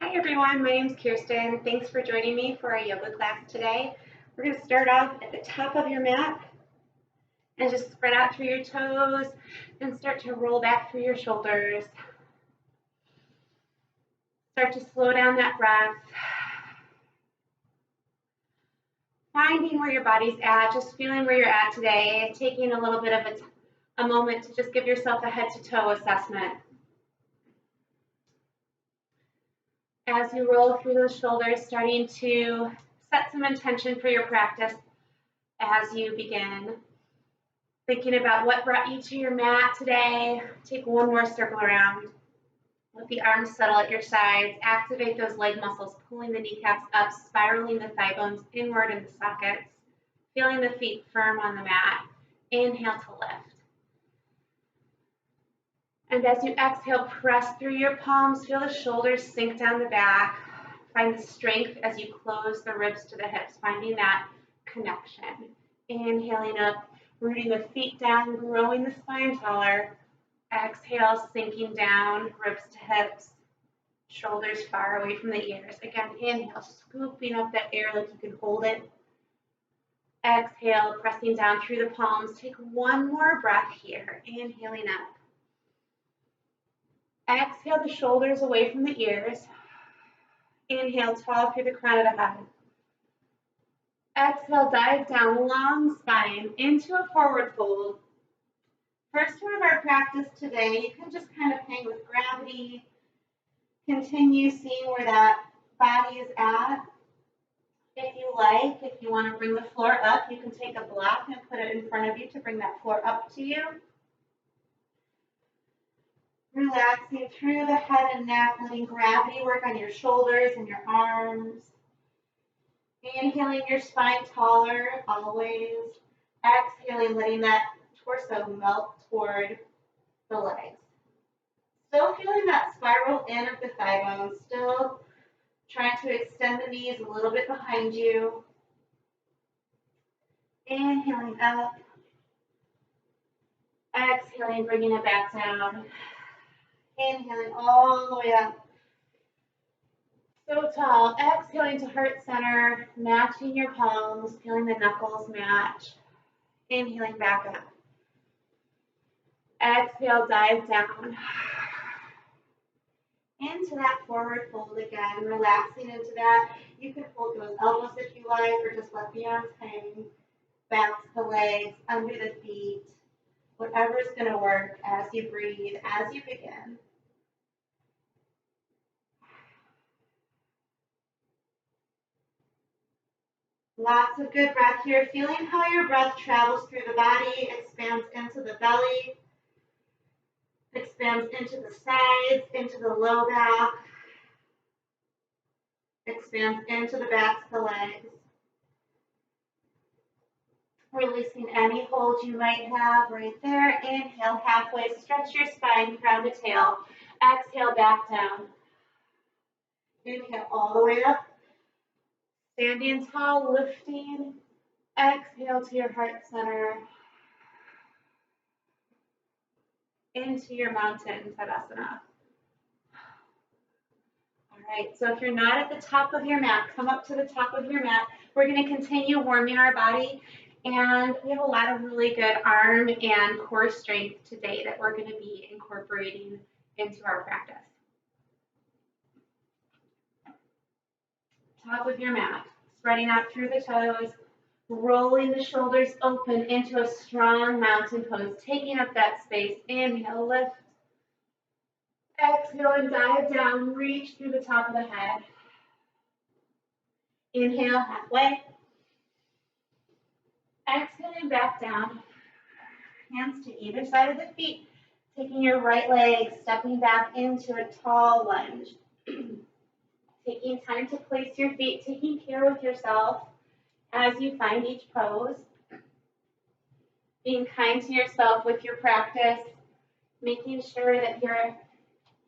Hi everyone, my name is Kirsten. Thanks for joining me for our yoga class today. We're going to start off at the top of your mat and just spread out through your toes and start to roll back through your shoulders. Start to slow down that breath. Finding where your body's at, just feeling where you're at today, taking a little bit of a moment to just give yourself a head to toe assessment. As you roll through those shoulders, starting to set some intention for your practice as you begin. Thinking about what brought you to your mat today. Take one more circle around. Let the arms settle at your sides. Activate those leg muscles, pulling the kneecaps up, spiraling the thigh bones inward in the sockets. Feeling the feet firm on the mat. Inhale to lift. And as you exhale, press through your palms, feel the shoulders sink down the back. Find the strength as you close the ribs to the hips, finding that connection. Inhaling up, rooting the feet down, growing the spine taller. Exhale, sinking down, ribs to hips, shoulders far away from the ears. Again, inhale, scooping up that air like you can hold it. Exhale, pressing down through the palms. Take one more breath here, inhaling up. Exhale the shoulders away from the ears. Inhale, tall through the crown of the head. Exhale, dive down, long spine, into a forward fold. First one of our practice today, you can just kind of hang with gravity. Continue seeing where that body is at. If you like, if you want to bring the floor up, you can take a block and put it in front of you to bring that floor up to you. Relaxing through the head and neck, letting gravity work on your shoulders and your arms. Inhaling your spine taller, always. Exhaling, letting that torso melt toward the legs. Still feeling that spiral in of the thigh bones. Still trying to extend the knees a little bit behind you. Inhaling up. Exhaling, bringing it back down. Inhaling all the way up. So tall. Exhaling to heart center, matching your palms, feeling the knuckles match. Inhaling back up. Exhale, dive down. Into that forward fold again, relaxing into that. You can hold those elbows if you like, or just let the arms hang. Bounce the legs under the feet. Whatever's going to work as you breathe, as you begin. Lots of good breath here. Feeling how your breath travels through the body, expands into the belly, expands into the sides, into the low back, expands into the backs of the legs. Releasing any hold you might have right there. Inhale halfway, stretch your spine, crown to tail. Exhale back down. Inhale all the way up. Standing tall, lifting. Exhale to your heart center. Into your mountain Tadasana. All right, so if you're not at the top of your mat, come up to the top of your mat. We're going to continue warming our body, and we have a lot of really good arm and core strength today that we're going to be incorporating into our practice. Top of your mat, spreading out through the toes, rolling the shoulders open into a strong mountain pose, taking up that space. Inhale, lift. Exhale and dive down, reach through the top of the head. Inhale, halfway. Exhaling back down. Hands to either side of the feet, taking your right leg, stepping back into a tall lunge. Taking time to place your feet, taking care with yourself as you find each pose. Being kind to yourself with your practice, making sure that you're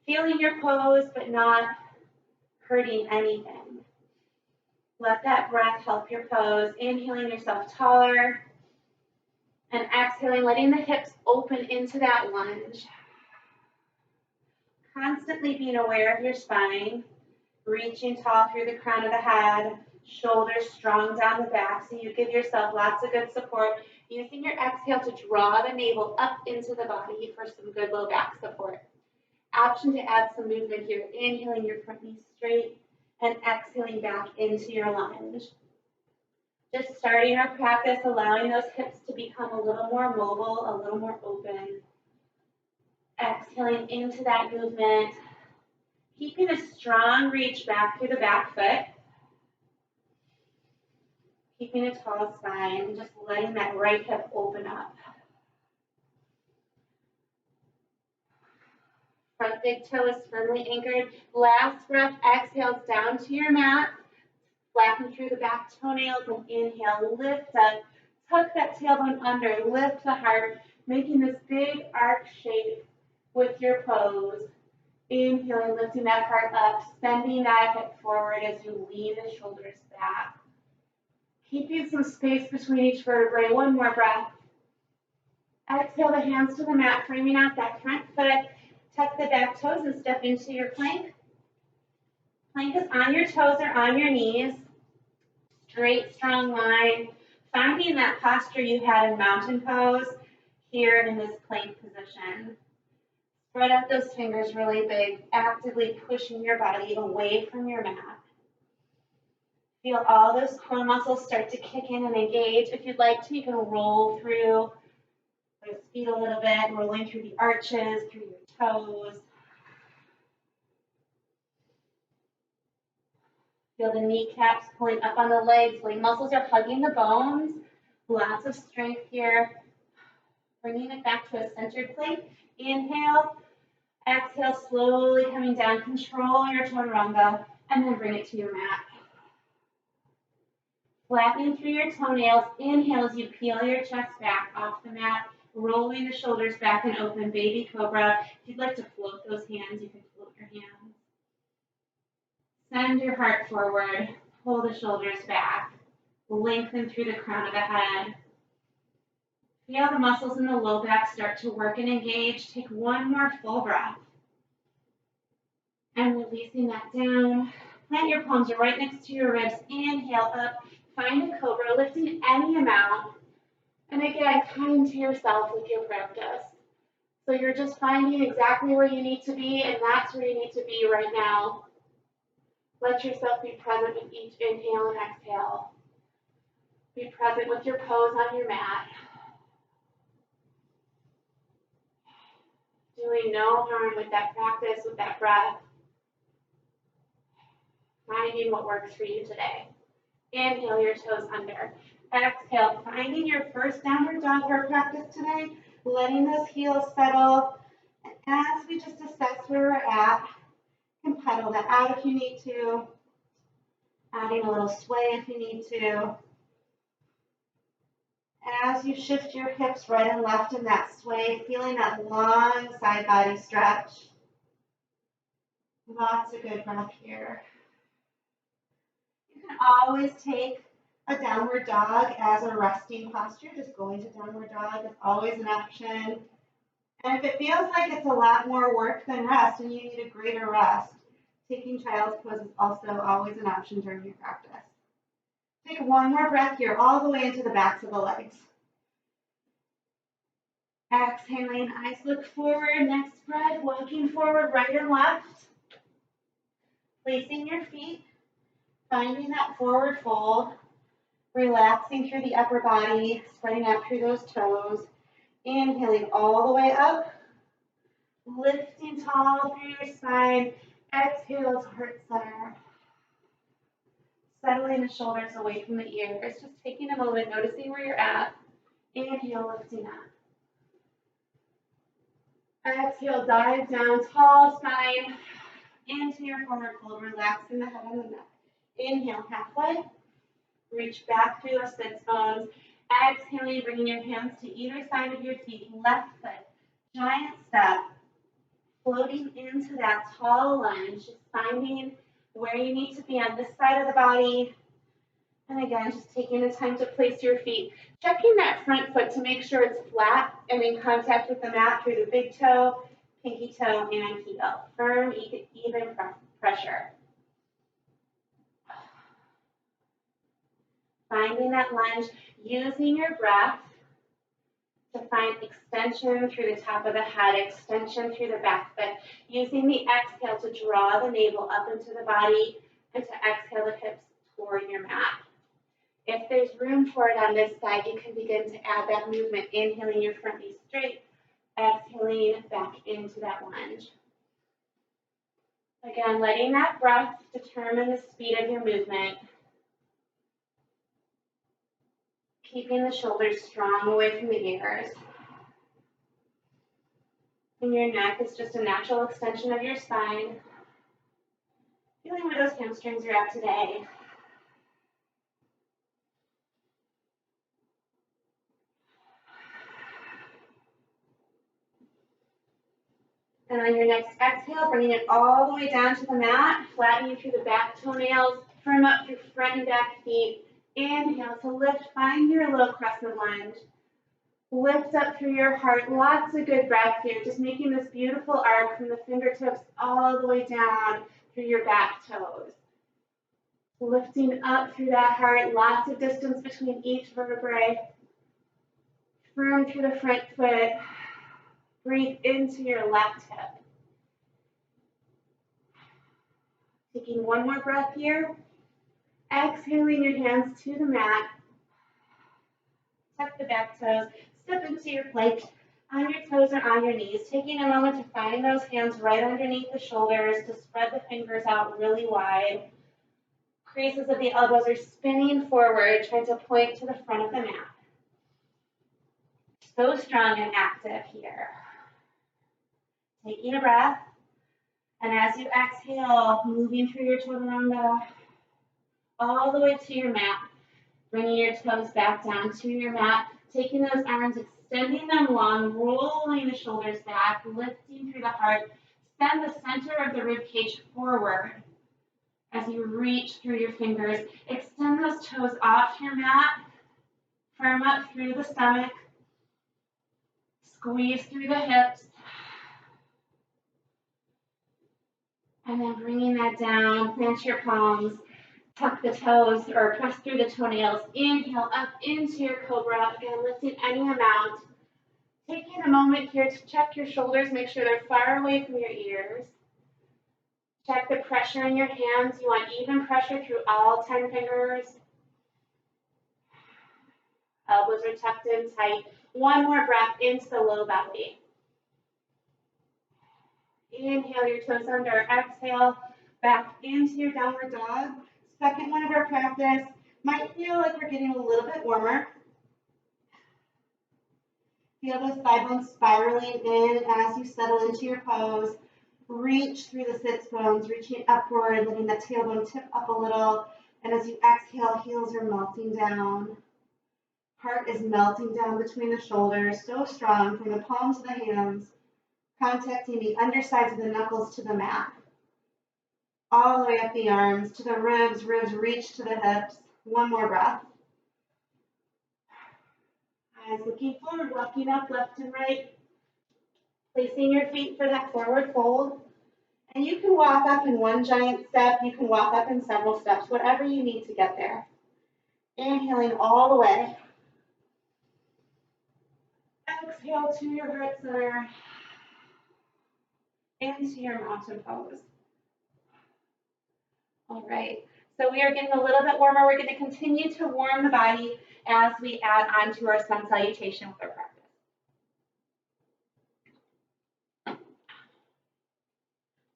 feeling your pose but not hurting anything. Let that breath help your pose. Inhaling yourself taller and exhaling, letting the hips open into that lunge. Constantly being aware of your spine, reaching tall through the crown of the head, shoulders strong down the back, so you give yourself lots of good support, using your exhale to draw the navel up into the body for some good low back support. Option to add some movement here, inhaling your front knee straight and exhaling back into your lunge. Just starting our practice, allowing those hips to become a little more mobile, a little more open. Exhaling into that movement, keeping a strong reach back through the back foot. Keeping a tall spine, just letting that right hip open up. Front big toe is firmly anchored. Last breath, exhales down to your mat. Flatten through the back toenails and inhale, lift up. Tuck that tailbone under, lift the heart, making this big arc shape with your pose. Inhaling, lifting that heart up, sending that hip forward as you lean the shoulders back. Keeping some space between each vertebrae. One more breath. Exhale the hands to the mat, framing out that front foot. Tuck the back toes and step into your plank. Plank is on your toes or on your knees. Straight, strong line. Finding that posture you had in mountain pose here in this plank position. Spread out those fingers really big, actively pushing your body away from your mat. Feel all those core muscles start to kick in and engage. If you'd like to, you can roll through those feet a little bit, rolling through the arches, through your toes. Feel the kneecaps pulling up on the legs, leg muscles are hugging the bones. Lots of strength here. Bringing it back to a centered plank. Inhale. Exhale, slowly coming down. Control your chaturanga, and then bring it to your mat. Flapping through your toenails. Inhale as you peel your chest back off the mat, rolling the shoulders back and open, baby cobra. If you'd like to float those hands, you can float your hands. Send your heart forward, pull the shoulders back, lengthen through the crown of the head. Feel the muscles in the low back start to work and engage. Take one more full breath. And releasing that down. Plant your palms right next to your ribs. Inhale up. Find a cobra, lifting any amount. And again, kind to yourself with your practice. So you're just finding exactly where you need to be, and that's where you need to be right now. Let yourself be present with each inhale and exhale. Be present with your pose on your mat. Doing no harm with that practice, with that breath. Finding what works for you today. Inhale your toes under. Exhale, finding your first downward dog for our practice today. Letting those heels settle. And as we just assess where we're at, you can pedal that out if you need to. Adding a little sway if you need to. As you shift your hips right and left in that sway, feeling that long side body stretch. Lots of good breath here. You can always take a downward dog as a resting posture. Just going to downward dog is always an option. And if it feels like it's a lot more work than rest and you need a greater rest, taking child's pose is also always an option during your practice. Take one more breath here, all the way into the backs of the legs. Exhaling, eyes look forward. Next breath, walking forward, right and left. Placing your feet, finding that forward fold. Relaxing through the upper body, spreading out through those toes. Inhaling all the way up. Lifting tall through your spine. Exhale to heart center. Settling the shoulders away from the ears. Just taking a moment, noticing where you're at. Inhale, lifting up. Exhale, dive down, tall spine. Into your forward fold, relaxing the head and the neck. Inhale, halfway. Reach back through those sits bones. Exhaling, bringing your hands to either side of your feet. Left foot, giant step. Floating into that tall lunge. Just finding where you need to be on this side of the body. And again, just taking the time to place your feet. Checking that front foot to make sure it's flat and in contact with the mat through the big toe, pinky toe, and heel. Firm, even pressure. Finding that lunge, using your breath to find extension through the top of the head, extension through the back foot, using the exhale to draw the navel up into the body and to exhale the hips toward your mat. If there's room for it on this side, you can begin to add that movement, inhaling your front knee straight, exhaling back into that lunge. Again, letting that breath determine the speed of your movement. Keeping the shoulders strong away from the ears. And your neck is just a natural extension of your spine. Feeling where those hamstrings are at today. And on your next exhale, bringing it all the way down to the mat, flattening through the back toenails, firm up through front and back feet. Inhale to lift, find your little crescent lunge. Lift up through your heart, lots of good breath here, just making this beautiful arc from the fingertips all the way down through your back toes. Lifting up through that heart, lots of distance between each vertebrae. Firm through the front foot. Breathe into your left hip. Taking one more breath here. Exhaling your hands to the mat. Tuck the back toes. Step into your plank on your toes or on your knees. Taking a moment to find those hands right underneath the shoulders, to spread the fingers out really wide. Creases of the elbows are spinning forward, trying to point to the front of the mat. So strong and active here. Taking a breath, and as you exhale, moving through your chaturanga, all the way to your mat, bringing your toes back down to your mat, taking those arms, extending them long, rolling the shoulders back, lifting through the heart, send the center of the rib cage forward as you reach through your fingers, extend those toes off your mat, firm up through the stomach, squeeze through the hips, and then bringing that down, plant your palms, tuck the toes or press through the toenails, inhale up into your cobra, and lifting any amount. Taking a moment here to check your shoulders, make sure they're far away from your ears. Check the pressure in your hands. You want even pressure through all 10 fingers. Elbows are tucked in tight. One more breath into the low belly. Inhale your toes under, exhale, back into your downward dog. Second one of our practice. Might feel like we're getting a little bit warmer. Feel those thigh bones spiraling in as you settle into your pose. Reach through the sits bones, reaching upward, letting that tailbone tip up a little. And as you exhale, heels are melting down. Heart is melting down between the shoulders, so strong from the palms of the hands, contacting the undersides of the knuckles to the mat. All the way up the arms to the ribs, ribs reach to the hips. One more breath. Eyes looking forward, walking up left and right. Placing your feet for that forward fold. And you can walk up in one giant step. You can walk up in several steps, whatever you need to get there. Inhaling all the way. Exhale to your heart center. Into your mountain pose. All right, so we are getting a little bit warmer. We're going to continue to warm the body as we add on to our sun salutation with our practice.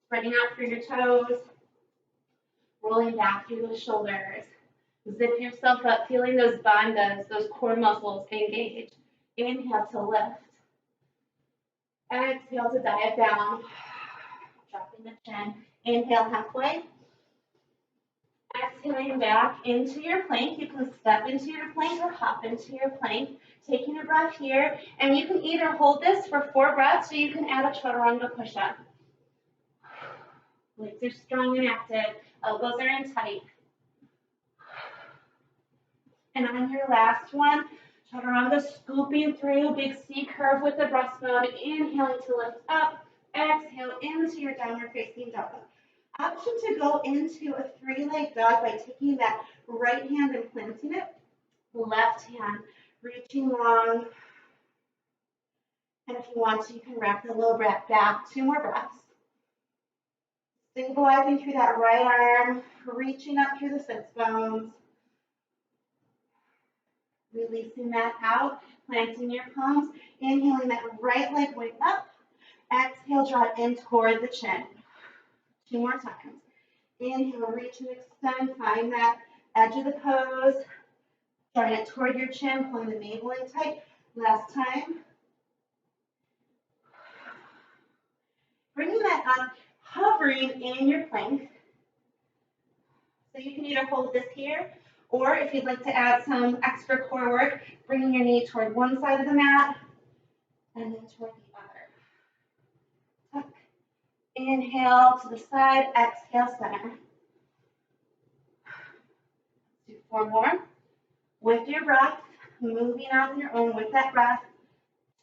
Spreading out through your toes, rolling back through the shoulders. Zip yourself up, feeling those bandhas, those core muscles engage. Inhale to lift. Exhale to dive down. Dropping the chin. Inhale halfway. Exhaling back into your plank. You can step into your plank or hop into your plank. Taking a breath here. And you can either hold this for 4 breaths or you can add a chaturanga push-up. Legs are strong and active. Elbows are in tight. And on your last one, chaturanga, scooping through, big C curve with the breastbone. Inhaling to lift up. Exhale into your downward facing dog. Option to go into a 3-leg dog by taking that right hand and planting it. Left hand reaching long. And if you want to, you can wrap the low back back. 2 more breaths. Stabilizing through that right arm, reaching up through the sits bones. Releasing that out, planting your palms, inhaling that right leg way up. Exhale, draw it in toward the chin. 2 more times. Inhale, reach and extend, find that edge of the pose. Drawing it toward your chin, pulling the navel in tight. Last time. Bringing that up, hovering in your plank. So you can either hold this here, or if you'd like to add some extra core work, bringing your knee toward one side of the mat, and then toward the other. Tuck. Inhale to the side, exhale, center. Do 4 more. With your breath, moving on your own with that breath.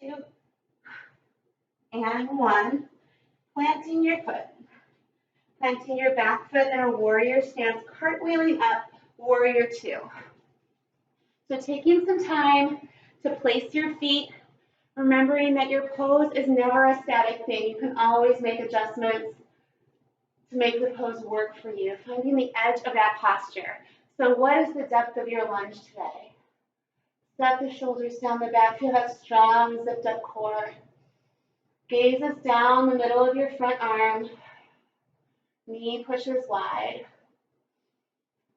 2, and 1. Planting your foot. Planting your back foot in a warrior stance, cartwheeling up, warrior 2. So taking some time to place your feet, remembering that your pose is never a static thing. You can always make adjustments to make the pose work for you. Finding the edge of that posture. So what is the depth of your lunge today? Set the shoulders down the back. Feel that strong, zipped up core. Gaze is down the middle of your front arm. Knee pushes wide.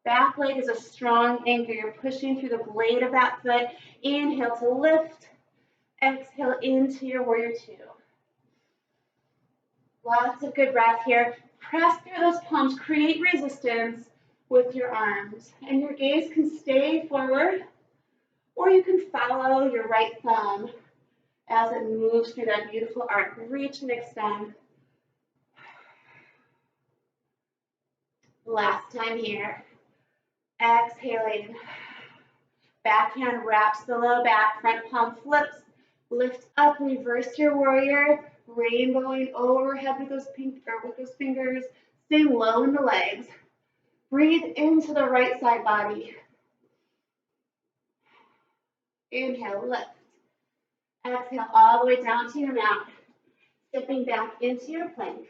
Back leg is a strong anchor. You're pushing through the blade of that foot. Inhale to lift. Exhale into your warrior 2. Lots of good breath here. Press through those palms. Create resistance with your arms. And your gaze can stay forward, or you can follow your right thumb as it moves through that beautiful arc. Reach and extend. Last time here. Exhaling. Backhand wraps the low back, front palm flips. Lift up, reverse your warrior. Rainbowing overhead with those fingers. Stay low in the legs. Breathe into the right side body. Inhale, lift. Exhale all the way down to your mat. Stepping back into your plank.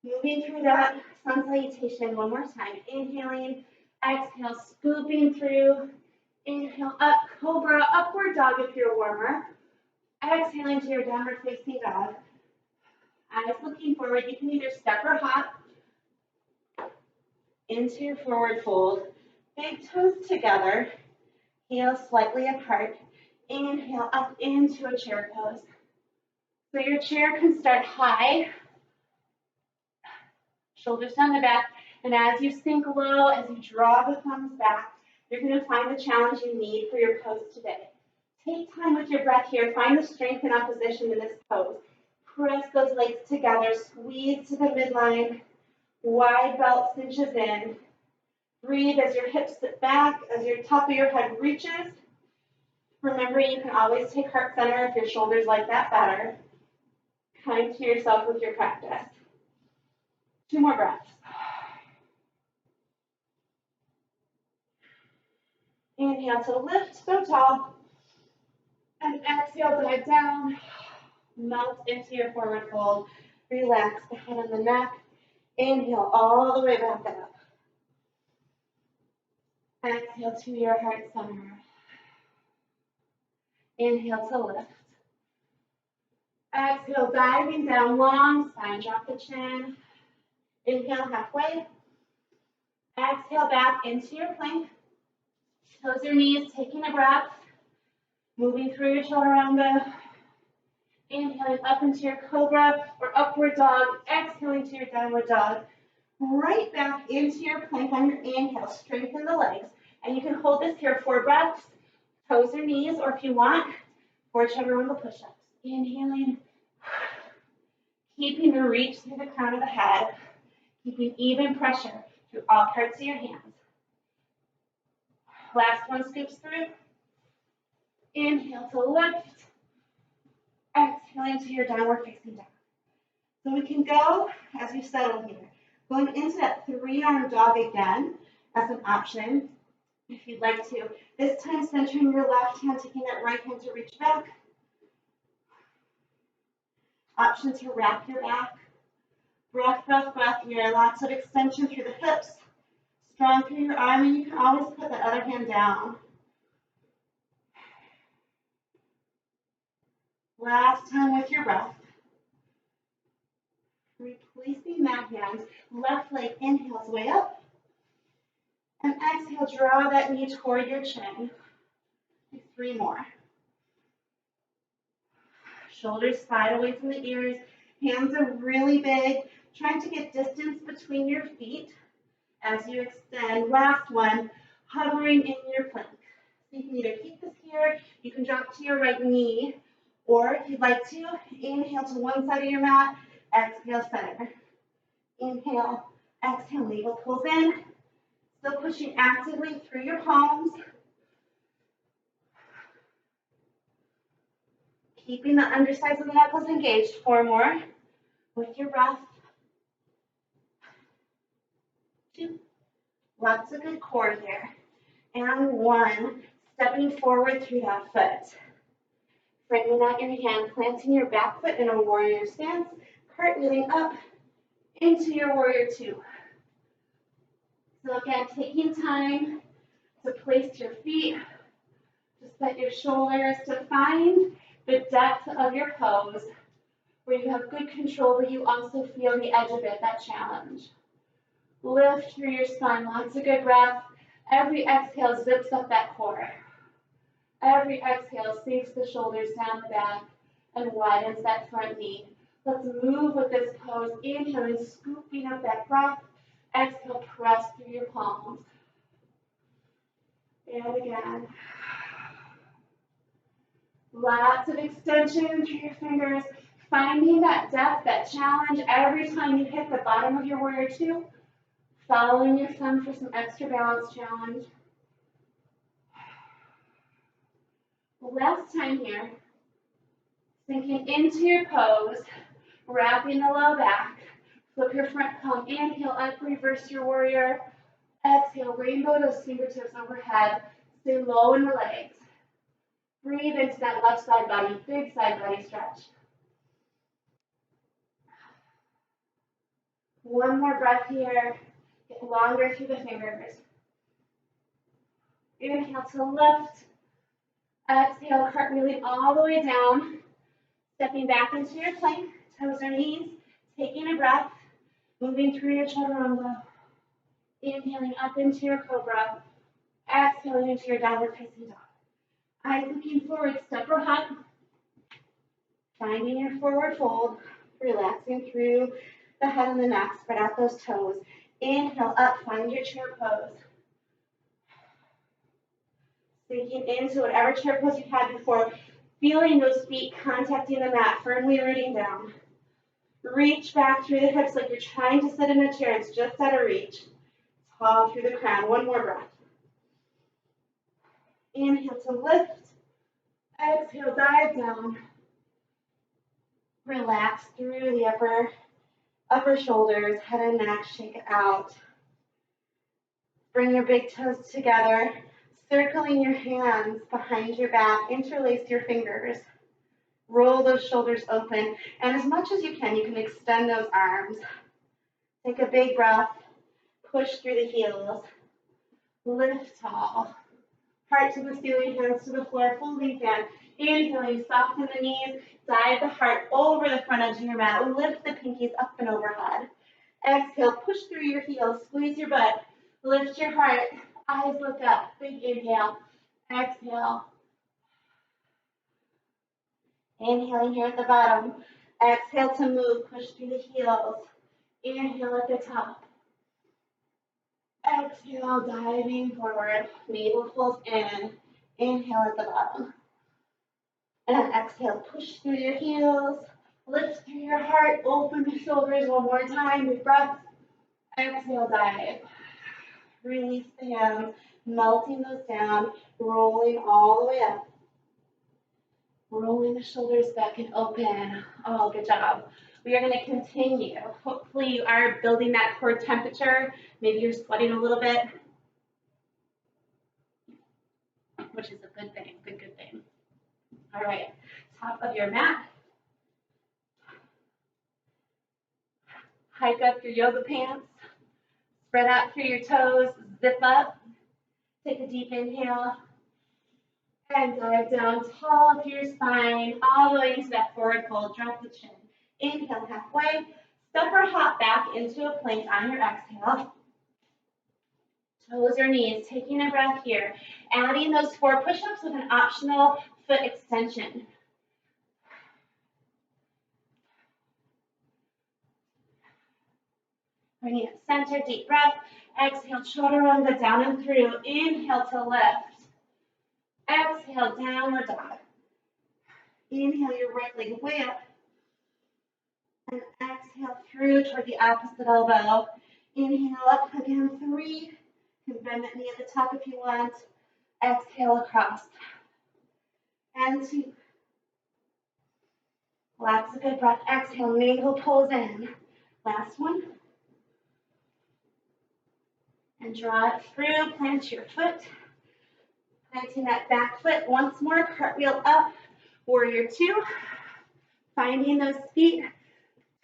Moving through that sun salutation 1 more time. Inhaling, exhale, scooping through. Inhale, up, cobra, upward dog if you're warmer. Exhaling to your downward facing dog. Eyes looking forward. You can either step or hop into your forward fold. Big toes together. Heels slightly apart. Inhale up into a chair pose. So your chair can start high. Shoulders down the back. And as you sink low, as you draw the thumbs back, you're going to find the challenge you need for your pose today. Take time with your breath here. Find the strength and opposition in this pose. Press those legs together. Squeeze to the midline. Wide belt cinches in. Breathe as your hips sit back, as your top of your head reaches. Remember, you can always take heart center if your shoulders like that better. Kind to yourself with your practice. 2 more breaths. Inhale to lift, go tall. And exhale, dive down. Melt into your forward fold. Relax the head and the neck. Inhale all the way back up. Exhale to your heart center. Inhale to lift. Exhale, diving down, long spine. Drop the chin. Inhale halfway. Exhale back into your plank. Toes your knees, taking a breath. Moving through your chaturanga. Inhaling up into your cobra or upward dog. Exhaling to your downward dog. Right back into your plank on your inhale. Strengthen the legs. And you can hold this here 4 breaths. Toes your knees, or if you want, 4 chaturanga push-ups. Inhaling. Keeping the reach through the crown of the head. Keeping even pressure through all parts of your hands. Last one scoops through. Inhale to lift. Exhaling to your downward facing dog. So we can go as you settle here. Going into that 3-arm dog again as an option. if you'd like to. This time centering your left hand, taking that right hand to reach back. Option to wrap your back. Breath, breath, breath here. Lots of extension through the hips. Strong through your arm, and you can always put that other hand down. Last time with your breath. Replacing that hand. Left leg inhales way up. And exhale, draw that knee toward your chin. 3 more. Shoulders slide away from the ears. Hands are really big. Trying to get distance between your feet as you extend. Last one, hovering in your plank. So you can either keep this here, you can drop to your right knee, or if you'd like to, inhale to one side of your mat, exhale, center. Inhale, exhale, navel pulls in. Still pushing actively through your palms. Keeping the undersides of the knuckles engaged. 4 more. With your breath. 2. Lots of good core here. And 1. Stepping forward through that foot. Framing out your hand, planting your back foot in a warrior stance. Cartwheeling up into your warrior 2. So again, taking time to place your feet, to set your shoulders, to find the depth of your pose, where you have good control, but you also feel the edge of it, that challenge. Lift through your spine, lots of good breath. Every exhale zips up that core. Every exhale sinks the shoulders down the back and widens that front knee. Let's move with this pose. Inhaling, scooping up that breath. Exhale, press through your palms. And again. Lots of extension through your fingers. Finding that depth, that challenge every time you hit the bottom of your warrior 2. Following your thumb for some extra balance challenge. Last time here. Sinking into your pose. Wrapping the low back. Flip your front palm, inhale up, reverse your warrior. Exhale, rainbow those fingertips overhead. Stay low in the legs. Breathe into that left side body, big side body stretch. 1 more breath here. Get longer through the fingers. Inhale to lift. Exhale, cartwheeling all the way down. Stepping back into your plank, toes or knees. Taking a breath. Moving through your chaturanga. Inhaling up into your cobra. Exhaling into your downward facing dog. Eyes looking forward, step or hop. Finding your forward fold. Relaxing through the head and the neck. Spread out those toes. Inhale up, find your chair pose. Sinking into whatever chair pose you had before. Feeling those feet contacting the mat, firmly rooting down. Reach back through the hips like you're trying to sit in a chair. It's just out of reach. Tall through the crown. 1 more breath. Inhale to lift. Exhale, dive down. Relax through the upper shoulders, head and neck. Shake it out. Bring your big toes together. Circling your hands behind your back. Interlace your fingers. Roll those shoulders open. And as much as you can extend those arms. Take a big breath. Push through the heels. Lift tall. Heart to the ceiling, hands to the floor, folding fan. Inhaling, soften the knees. Dive the heart over the front edge of your mat. Lift the pinkies up and overhead. Exhale, push through your heels. Squeeze your butt. Lift your heart. Eyes look up. Big inhale. Exhale. Inhaling here at the bottom. Exhale to move. Push through the heels. Inhale at the top. Exhale, diving forward. Navel pulls in. Inhale at the bottom. And exhale, push through your heels. Lift through your heart. Open the shoulders 1 more time. Big breath. Exhale, dive. Release the hands. Melting those down. Rolling all the way up. Rolling the shoulders back and open. Oh, good job. We are going to continue. Hopefully you are building that core temperature. Maybe you're sweating a little bit. which is a good thing, good thing. All right, top of your mat. Hike up your yoga pants. Spread out through your toes, zip up. Take a deep inhale. And dive down tall through your spine, all the way into that forward fold. Drop the chin. Inhale halfway. Step or hop back into a plank on your exhale. Toes or knees, taking a breath here. Adding those 4 push-ups with an optional foot extension. Bringing it center, deep breath. Exhale, chaturanga down and through. Inhale to lift. Exhale, downward dog. Inhale your right leg way up. And exhale through toward the opposite elbow. Inhale up again, 3. You can bend that knee at the top if you want. Exhale across. And 2. Lots of good breath. Exhale, navel pulls in. Last one. And draw it through, plant your foot. Planting that back foot once more, cartwheel up, warrior 2. Finding those feet,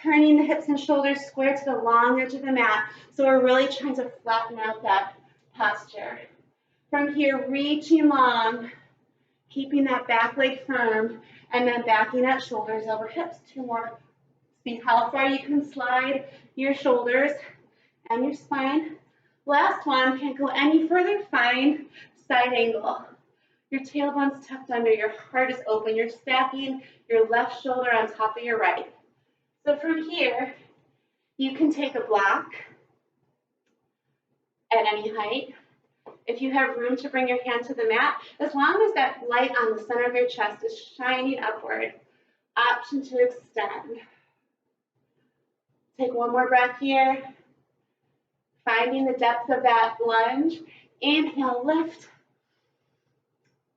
turning the hips and shoulders square to the long edge of the mat. So we're really trying to flatten out that posture. From here, reaching long, keeping that back leg firm, and then backing up, shoulders over hips. 2 more. See how far you can slide your shoulders and your spine. Last one, can't go any further, find side angle. Your tailbone's tucked under, your heart is open, you're stacking your left shoulder on top of your right. So from here, you can take a block at any height. If you have room to bring your hand to the mat, as long as that light on the center of your chest is shining upward, option to extend. Take one more breath here. Finding the depth of that lunge. Inhale, lift.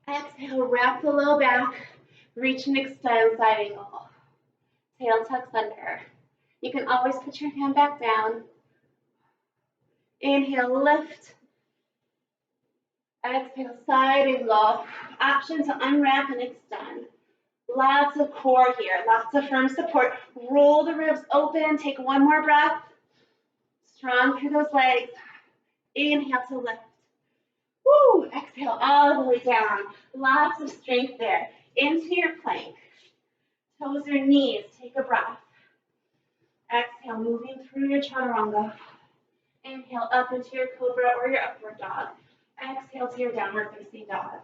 Exhale, wrap the low back. Reach and extend, side angle. Tail tucks under. You can always put your hand back down. Inhale, lift. Exhale, side angle. Option to unwrap and extend. Lots of core here, lots of firm support. Roll the ribs open. Take one more breath. Strong through those legs. Inhale to lift. Woo! Exhale all the way down. Lots of strength there. Into your plank. Toes or knees. Take a breath. Exhale, moving through your chaturanga. Inhale up into your cobra or your upward dog. Exhale to your downward facing dog.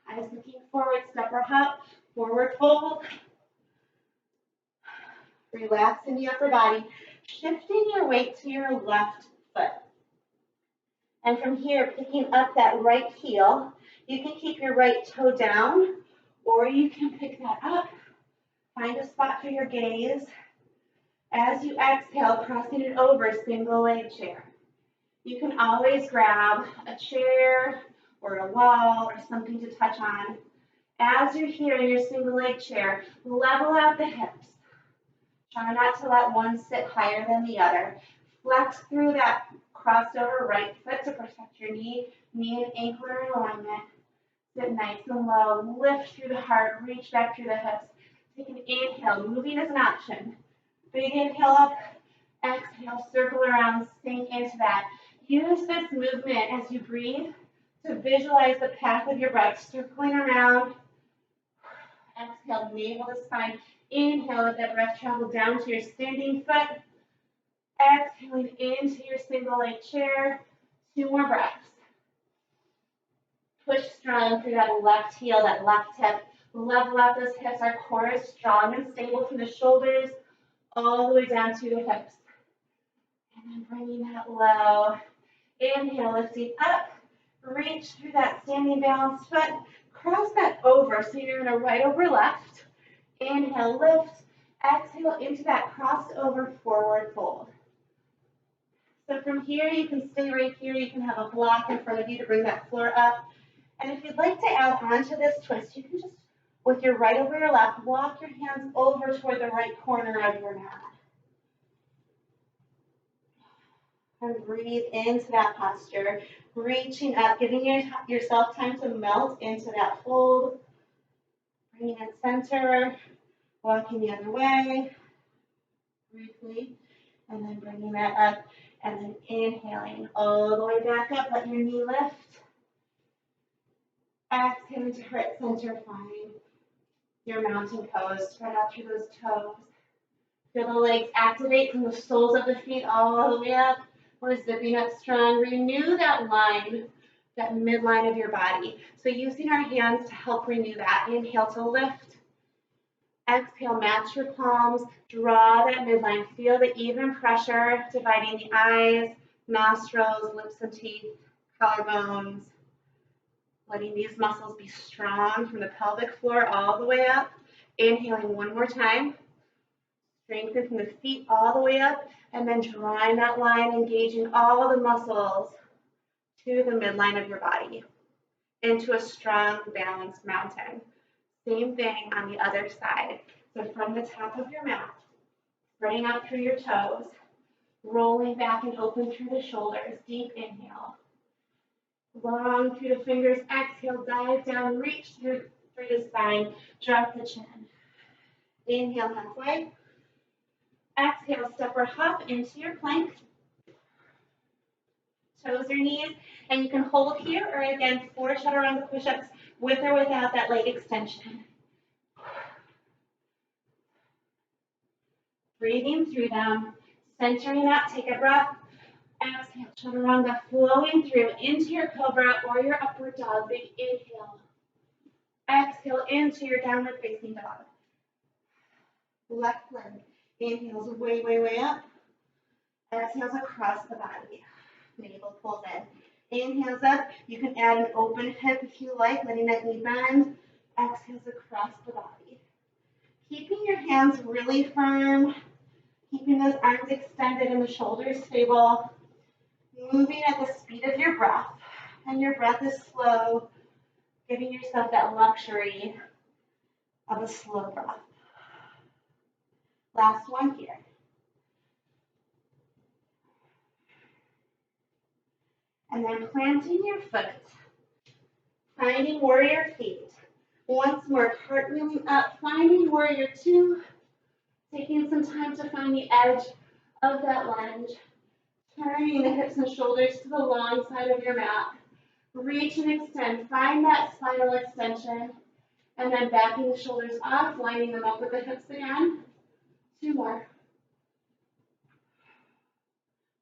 Eyes looking forward, step or hop, forward fold. Relax in the upper body. Shifting your weight to your left foot. And from here, picking up that right heel, you can keep your right toe down, or you can pick that up. Find a spot for your gaze. As you exhale, crossing it over, single leg chair. You can always grab a chair or a wall or something to touch on. As you're here in your single leg chair, level out the hips. Try not to let one sit higher than the other. Flex through that crossed over right foot to protect your knee and ankle are in alignment. Sit nice and low. Lift through the heart. Reach back through the hips. Take an inhale. Moving is an option. Big inhale up. Exhale. Circle around. Sink into that. Use this movement as you breathe to visualize the path of your breath. Circling around. Exhale. Navel to spine. Inhale, let that breath travel down to your standing foot. Exhaling into your single leg chair. 2 more breaths. Push strong through that left heel, that left hip. Level out those hips. Our core is strong and stable from the shoulders all the way down to the hips. And then bringing that low. Inhale, lifting up. Reach through that standing balanced foot. Cross that over so you're in a right over left. Inhale, lift. Exhale into that crossed over forward fold. So from here, you can stay right here. You can have a block in front of you to bring that floor up. And if you'd like to add on to this twist, you can just, with your right over your left, walk your hands over toward the right corner of your mat. And breathe into that posture, reaching up, giving yourself time to melt into that fold. Bringing it center, walking the other way, briefly, and then bringing that up, and then inhaling all the way back up, let your knee lift. Exhaling to heart center, find your mountain pose, spread out through those toes. Feel the legs activate from the soles of the feet all the way up. We're zipping up strong. Renew that line, that midline of your body. So using our hands to help renew that. Inhale to lift. Exhale, match your palms. Draw that midline. Feel the even pressure dividing the eyes, nostrils, lips and teeth, collarbones. Letting these muscles be strong from the pelvic floor all the way up. Inhaling one more time. Strengthen from the feet all the way up, and then drawing that line, engaging all the muscles to the midline of your body, into a strong, balanced mountain. Same thing on the other side. So from the top of your mat, spreading out through your toes, rolling back and open through the shoulders. Deep inhale. Long through the fingers. Exhale, dive down, reach through the spine, drop the chin. Inhale halfway. Exhale, step or hop into your plank. Toes or knees, and you can hold here, or again, 4 chaturanga push-ups with or without that leg extension. Breathing through them, centering out, take a breath. Exhale, chaturanga, flowing through into your cobra or your upward dog. Big inhale. Exhale into your downward facing dog. Left leg. Inhales way, way, way up. Exhales across the body. Navel pulls in. Inhales up. You can add an open hip if you like, letting that knee bend. Exhales across the body. Keeping your hands really firm. Keeping those arms extended and the shoulders stable. Moving at the speed of your breath. And your breath is slow. Giving yourself that luxury of a slow breath. Last one here. And then planting your foot, finding warrior feet. Once more, cartwheeling up, finding warrior 2, taking some time to find the edge of that lunge, turning the hips and shoulders to the long side of your mat. Reach and extend, find that spinal extension, and then backing the shoulders off, lining them up with the hips again. 2 more.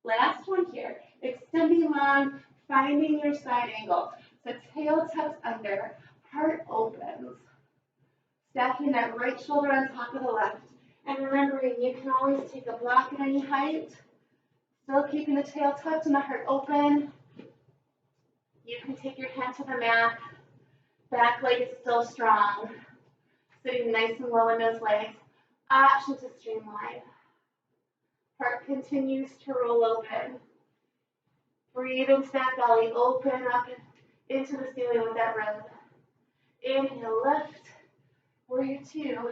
Last one here. Extending long, finding your side angle. So tail tucks under, heart opens. Stacking that right shoulder on top of the left. And remembering, you can always take a block at any height. Still keeping the tail tucked and the heart open. You can take your hand to the mat. Back leg is still strong. Sitting nice and low in those legs. Option to streamline. Heart continues to roll open. Breathe into that belly. Open up into the ceiling with that rib. Inhale, lift. Warrior 2.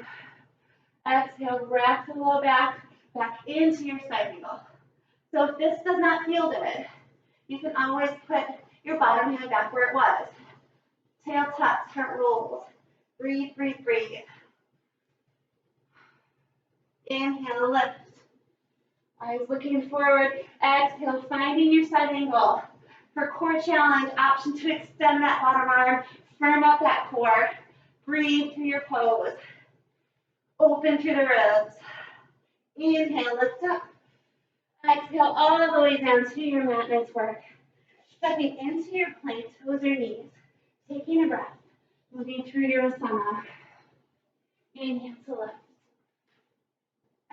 Exhale, wrap the low back into your side angle. So if this does not feel good, you can always put your bottom hand back where it was. Tail tucks, heart rolls. Breathe, breathe, breathe. Inhale, lift. Eyes looking forward. Exhale, finding your side angle. For core challenge, option to extend that bottom arm. Firm up that core. Breathe through your pose. Open through the ribs. Inhale, lift up. Exhale all the way down to your mat. Nice work. Stepping into your plank, toes or knees. Taking a breath. Moving through your asana. Inhale to lift.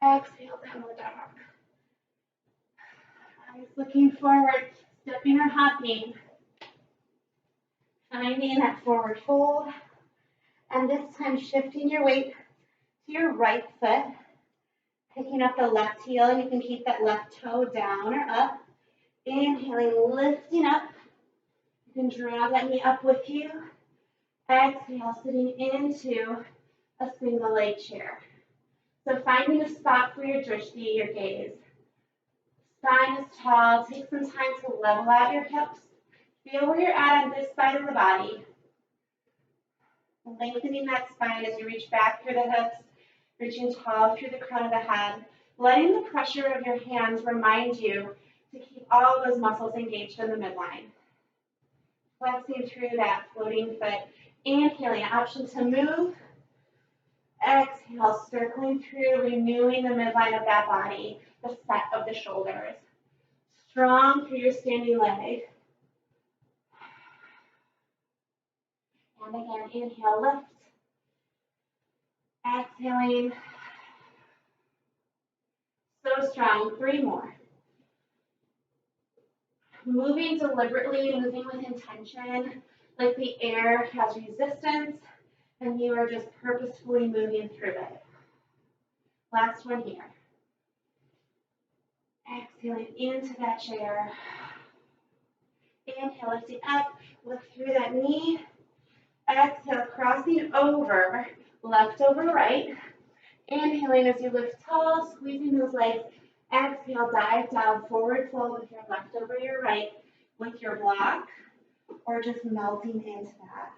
Exhale, downward dog. Eyes looking forward, stepping or hopping. Finding that forward fold. And this time shifting your weight to your right foot. Picking up the left heel, and you can keep that left toe down or up. Inhaling, lifting up. You can draw that knee up with you. Exhale, sitting into a single leg chair. So finding a spot for your drishti, your gaze. Spine is tall. Take some time to level out your hips. Feel where you're at on this side of the body. Lengthening that spine as you reach back through the hips, reaching tall through the crown of the head. Letting the pressure of your hands remind you to keep all those muscles engaged in the midline. Flexing through that floating foot. Inhaling, option to move. Exhale, circling through, renewing the midline of that body, the set of the shoulders. Strong through your standing leg. And again, inhale, lift. Exhaling. So strong, 3 more. Moving deliberately, moving with intention, like the air has resistance and you are just purposefully moving through it. Last one here. Exhaling into that chair. Inhale, lifting up, lift through that knee. Exhale, crossing over, left over right. Inhaling as you lift tall, squeezing those legs. Exhale, dive down, forward fold with your left over your right, with your block, or just melting into that.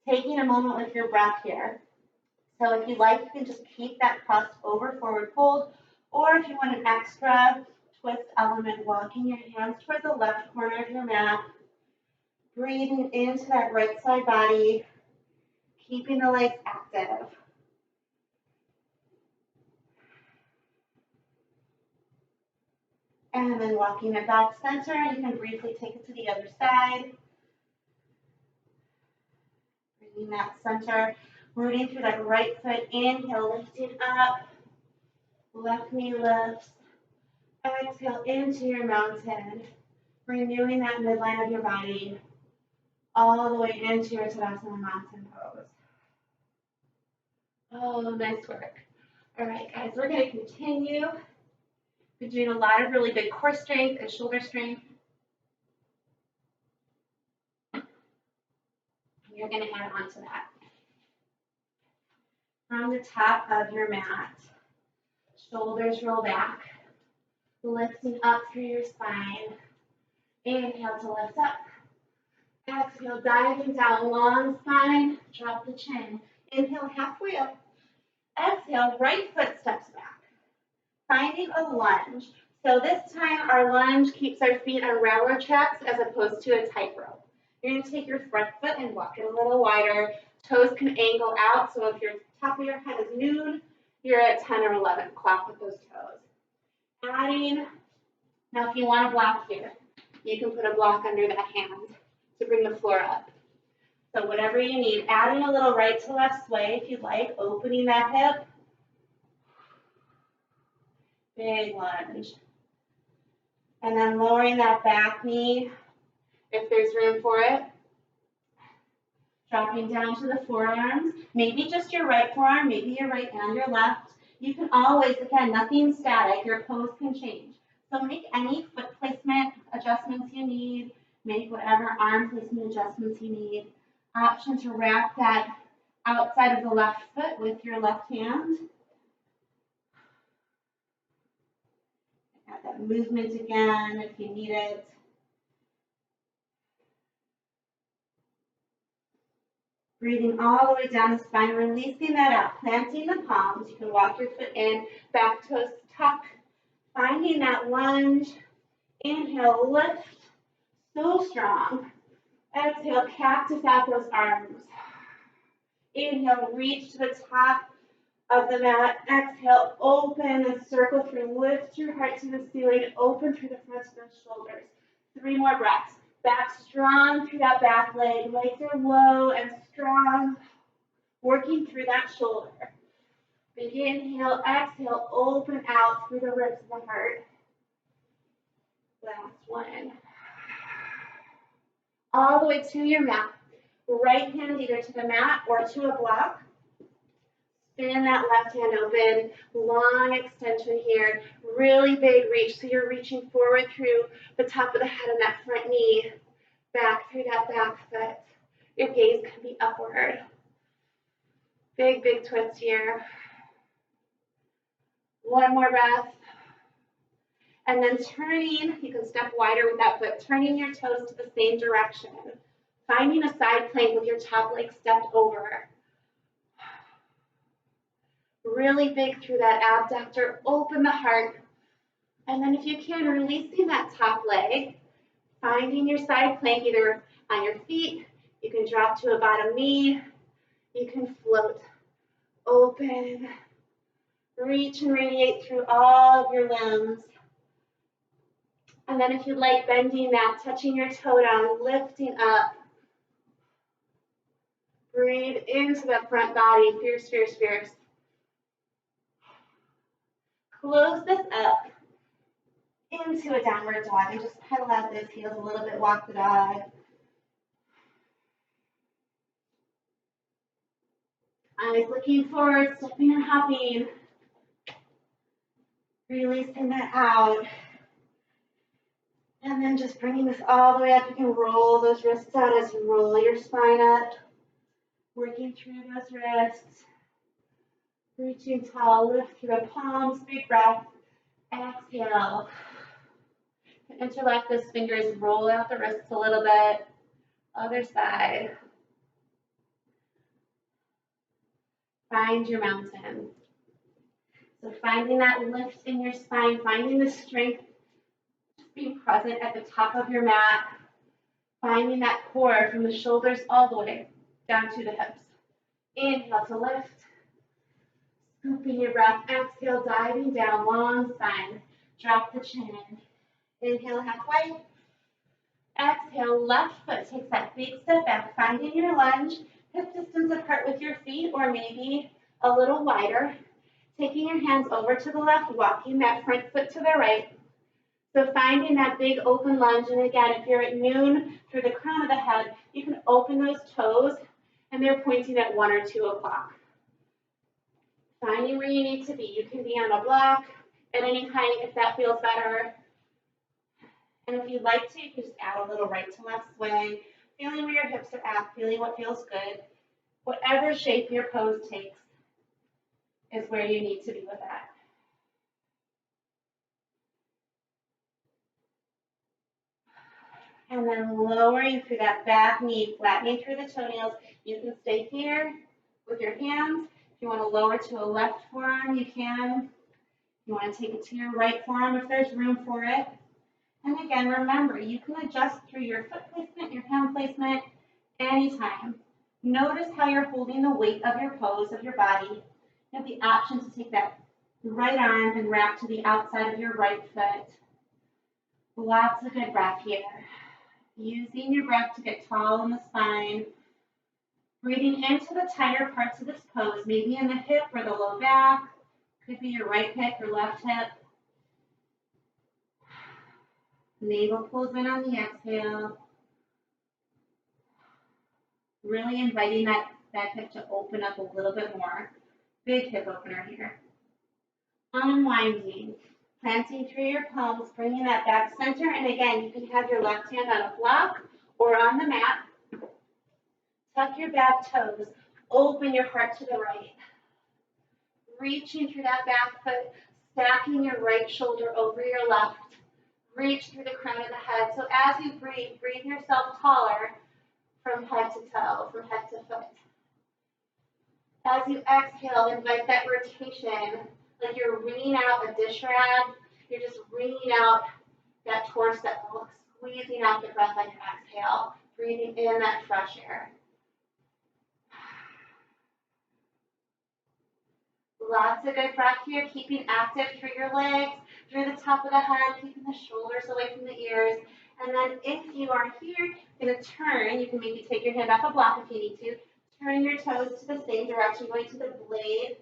Taking a moment with your breath here. So if you like, you can just keep that crossed over forward fold, or if you want an extra twist element, walking your hands toward the left corner of your mat, breathing into that right side body, keeping the legs active. And then walking it back center, you can briefly take it to the other side. Bringing that center, rooting through that right foot, inhale, lifting up, left knee lifts, exhale into your mountain, renewing that midline of your body, all the way into your Tadasana mountain pose. Oh, nice work. All right, guys, we're going to continue. We're doing a lot of really good core strength and shoulder strength. You're going to add on to that. From the top of your mat, shoulders roll back, lifting up through your spine. Inhale to lift up. Exhale, diving down, long spine, drop the chin. Inhale, halfway up. Exhale, right foot steps back. Finding a lunge. So this time our lunge keeps our feet on railroad tracks as opposed to a tightrope. You're going to take your front foot and walk it a little wider. Toes can angle out, so if your top of your head is noon, you're at 10 or 11 o'clock with those toes. Adding, now if you want a block here, you can put a block under that hand to bring the floor up. So whatever you need, adding a little right to left sway if you'd like, opening that hip. Big lunge. And then lowering that back knee if there's room for it. Dropping down to the forearms. Maybe just your right forearm, maybe your right and your left. You can always, again, nothing static. Your pose can change. So make any foot placement adjustments you need. Make whatever arm placement adjustments you need. Option to wrap that outside of the left foot with your left hand. Add that movement again if you need it. Breathing all the way down the spine, releasing that out, planting the palms. You can walk your foot in, back toes tuck, finding that lunge. Inhale, lift, so strong. Exhale, cactus out those arms. Inhale, reach to the top of the mat. Exhale, open and circle through. Lift your heart to the ceiling. Open through the front of the shoulders. 3 more breaths. Back strong through that back leg. Legs are low and strong. Working through that shoulder. Big inhale, exhale, open out through the ribs of the heart. Last one. All the way to your mat. Right hand either to the mat or to a block. Spin that left hand open. Long extension here. Really big reach. So you're reaching forward through the top of the head and that front knee. Back through that back foot. Your gaze can be upward. Big, big twist here. One more breath. And then turning, you can step wider with that foot, turning your toes to the same direction. Finding a side plank with your top leg stepped over. Really big through that abductor, open the heart. And then if you can, releasing that top leg, finding your side plank either on your feet, you can drop to a bottom knee, you can float, open, reach and radiate through all of your limbs. And then if you'd like, bending that, touching your toe down, lifting up. Breathe into that front body, fierce, fierce, fierce. Close this up into a downward dog and just pedal out those heels a little bit, walk the dog. Eyes looking forward, stepping and hopping. Releasing that out. And then just bringing this all the way up. You can roll those wrists out as you roll your spine up. Working through those wrists. Reaching tall, lift through the palms, big breath. Exhale. Interlock those fingers, roll out the wrists a little bit. Other side. Find your mountain. So finding that lift in your spine, finding the strength, being present at the top of your mat, finding that core from the shoulders all the way down to the hips. Inhale to lift. Scooping your breath. Exhale, diving down, long spine. Drop the chin. Inhale halfway. Exhale, left foot takes that big step back, finding your lunge, hip distance apart with your feet or maybe a little wider. Taking your hands over to the left, walking that front foot to the right. So finding that big open lunge, and again, if you're at noon through the crown of the head, you can open those toes and they're pointing at 1 or 2 o'clock. Finding where you need to be. You can be on a block at any height if that feels better. And if you'd like to, you can just add a little right to left sway, feeling where your hips are at, feeling what feels good. Whatever shape your pose takes is where you need to be with that. And then lowering through that back knee, flattening through the toenails. You can stay here with your hands. If you want to lower to a left forearm, you can. You want to take it to your right forearm if there's room for it. And again, remember, you can adjust through your foot placement, your hand placement, anytime. Notice how you're holding the weight of your pose, of your body. You have the option to take that right arm and wrap to the outside of your right foot. Lots of good breath here. Using your breath to get tall in the spine. Breathing into the tighter parts of this pose, maybe in the hip or the low back. Could be your right hip or left hip. Navel pulls in on the exhale. Really inviting that hip to open up a little bit more. Big hip opener here. Unwinding. Planting through your palms, bringing that back center. And again, you can have your left hand on a block or on the mat. Tuck your back toes. Open your heart to the right. Reaching through that back foot, stacking your right shoulder over your left. Reach through the crown of the head. So as you breathe, breathe yourself taller from head to toe, from head to foot. As you exhale, invite that rotation, like you're wringing out a dish rag. You're just wringing out that torso, squeezing out the breath on your exhale, breathing in that fresh air. Lots of good breath here, keeping active through your legs, through the top of the head, keeping the shoulders away from the ears. And then if you are here, you're going to turn. You can maybe take your hand off a block if you need to. Turn your toes to the same direction, going to the blade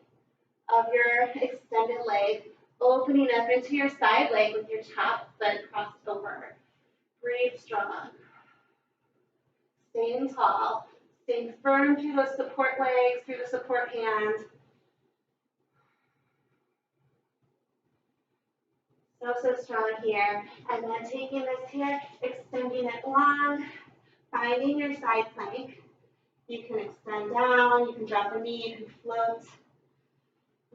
of your extended leg, opening up into your side leg with your top foot crossed over. Breathe strong. Staying tall, staying firm through those support legs, through the support hands. So strong here. And then taking this here, extending it long, finding your side plank. You can extend down, you can drop a knee, you can float.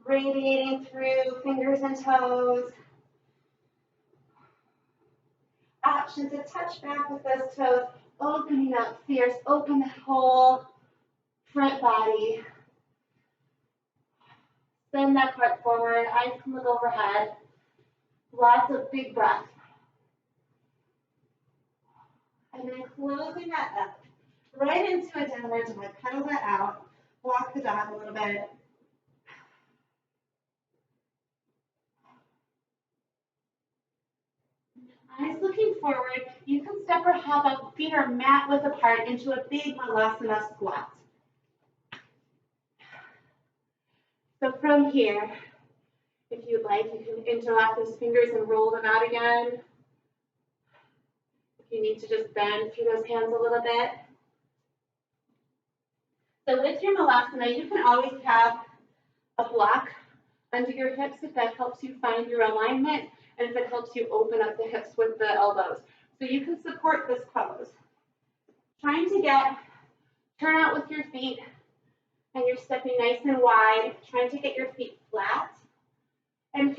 Radiating through fingers and toes. option to touch back with those toes, opening up fierce, open the whole front body. Send that heart forward, eyes can look overhead. Lots of big breaths. And then closing that up, right into a downward dog. Pedal that out, walk the dog a little bit. Eyes looking forward, you can step or hop up, feet are mat width apart into a big Malasana squat. So from here, if you'd like, you can interlock those fingers and roll them out again. If you need to just bend through those hands a little bit. So with your Malasana, you can always have a block under your hips if that helps you find your alignment and if it helps you open up the hips with the elbows. So you can support this pose. Trying to turn out with your feet and you're stepping nice and wide, trying to get your feet flat. And if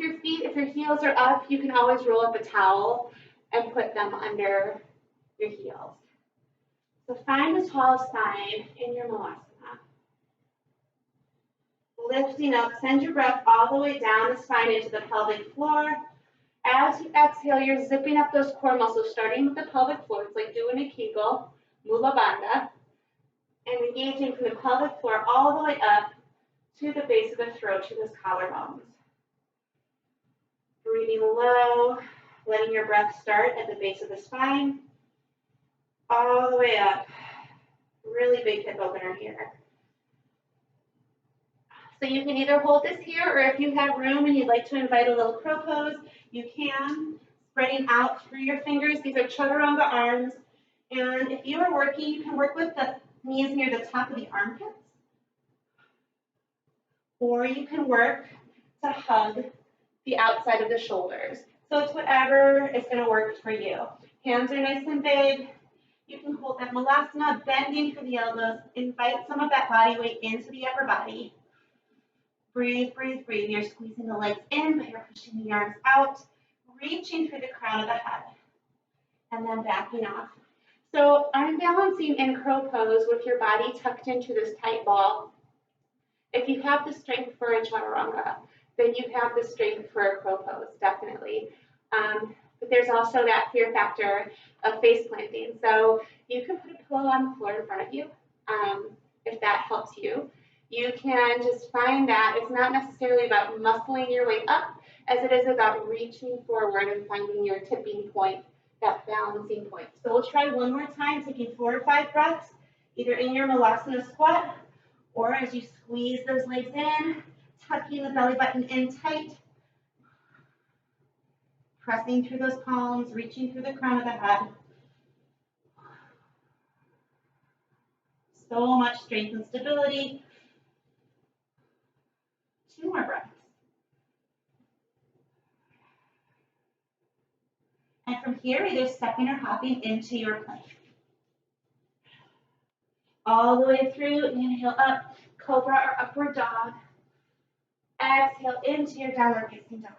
your heels are up, you can always roll up a towel and put them under your heels. So find a tall spine in your Malasana. Lifting up, send your breath all the way down the spine into the pelvic floor. As you exhale, you're zipping up those core muscles, starting with the pelvic floor. It's like doing a Kegel, Mula Bandha, and engaging from the pelvic floor all the way up to the base of the throat, to those collarbones. Breathing low, letting your breath start at the base of the spine, all the way up. Really big hip opener here. So you can either hold this here, or if you have room and you'd like to invite a little crow pose, you can. Spreading out through your fingers. These are chaturanga arms. And if you are working, you can work with the knees near the top of the armpits. Or you can work to hug the outside of the shoulders. So it's whatever is going to work for you. Hands are nice and big. You can hold that Malasana, bending for the elbows. Invite some of that body weight into the upper body. Breathe, breathe, breathe. You're squeezing the legs in, but you're pushing the arms out, reaching through the crown of the head, and then backing off. So I'm balancing in crow pose with your body tucked into this tight ball. If you have the strength for a chaturanga, then you have the strength for a crow pose, definitely. But there's also that fear factor of face planting. So you can put a pillow on the floor in front of you, if that helps you. You can just find that it's not necessarily about muscling your way up as it is about reaching forward and finding your tipping point, that balancing point. So we'll try one more time, taking 4 or 5 breaths, either in your Malasana squat or as you squeeze those legs in, tucking the belly button in tight, pressing through those palms, reaching through the crown of the head. So much strength and stability. 2 more breaths. And from here, either stepping or hopping into your plank. All the way through, inhale up, cobra or upward dog. Exhale into your downward facing dog.